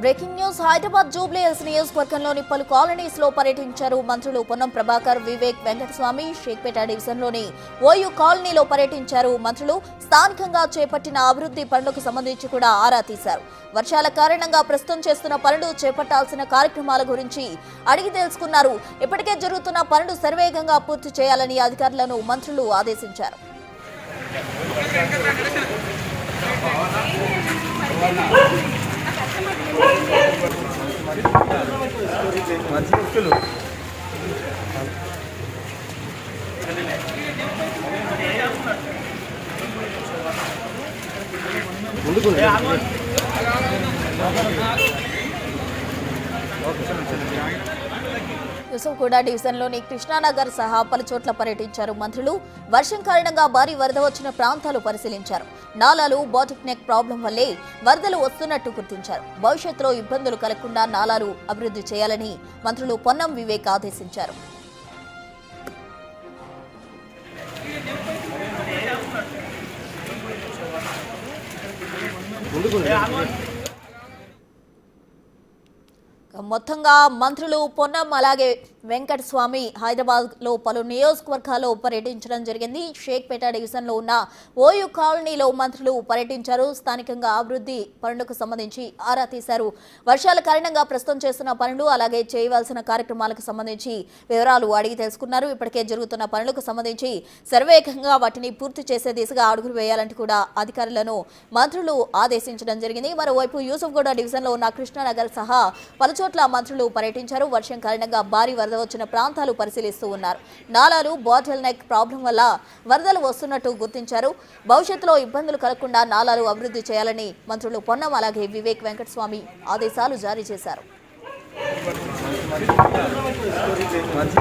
Breaking news Hyderabad Jubilee hills నియోజకవర్గంలోని పలు colonies లో పర్యటించారు మంత్రులు పొన్నం ప్రభాకర్, వివేక్ వెంకటస్వామి. షేక్పేట డివిజన్లోని ఓయూ కాలనీలో పర్యటించారు మంత్రులు. స్థానికంగా చేపట్టిన అభివృద్ధి పనులకు సంబంధించి కూడా ఆరా తీశారు. వర్షాల కారణంగా ప్రస్తుతం చేస్తున్న పనులు, చేపట్టాల్సిన కార్యక్రమాల గురించి అడిగి తెలుసుకున్నారు. ఇప్పటికే జరుగుతున్న పనులు శరవేగంగా పూర్తి చేయాలని అధికారులను మంత్రులు ఆదేశించారు. యూసఫ్గూడ డివిజన్లోని కృష్ణానగర్ సహా పలు చోట్ల పర్యటించారు మంత్రులు. వర్షం కారణంగా భారీ వరద వచ్చిన ప్రాంతాలు పరిశీలించారు. నాలాలు, బాటిక్ నెక్ ప్రాబ్లం వల్లే వరదలు వస్తున్నట్టు గుర్తించారు. భవిష్యత్తులో ఇబ్బందులు కలగకుండా నాలాలు అభివృద్ధి చేయాలని మంత్రులు పొన్నం, వివేక్ ఆదేశించారు. మొత్తంగా మంత్రులు పొన్నం అలాగే వెంకటస్వామి హైదరాబాద్ లో పలు నియోజకవర్గాల్లో పర్యటించడం జరిగింది. షేక్పేట డివిజన్లో ఉన్న ఓయూ కాలనీలో మంత్రులు పర్యటించారు. స్థానికంగా అభివృద్ధి పనులకు సంబంధించి ఆరా తీశారు. వర్షాల కారణంగా ప్రస్తుతం చేస్తున్న పనులు, అలాగే చేయవలసిన కార్యక్రమాలకు సంబంధించి వివరాలు అడిగి తెలుసుకున్నారు. ఇప్పటికే జరుగుతున్న పనులకు సంబంధించి శరవేగంగా వాటిని పూర్తి చేసే దిశగా అడుగులు వేయాలంటూ కూడా అధికారులను మంత్రులు ఆదేశించడం జరిగింది. మరోవైపు యూసఫ్గూడ డివిజన్లో ఉన్న కృష్ణానగర్ సహా పలుచోట్ల మంత్రులు పర్యటించారు. వర్షం కారణంగా భారీ వరద వచ్చిన ప్రాంతాలు పరిశీలిస్తూ ఉన్నారు. నాలాలు, బాటిల్ నెక్ ప్రాబ్లం వల్ల వరదలు వస్తున్నట్టు గుర్తించారు. భవిష్యత్తులో ఇబ్బందులు కలగకుండా నాలాలు అభివృద్ధి చేయాలని మంత్రులు పొన్నం అలాగే వివేక్ వెంకటస్వామి ఆదేశాలు జారీ చేశారు. మంచి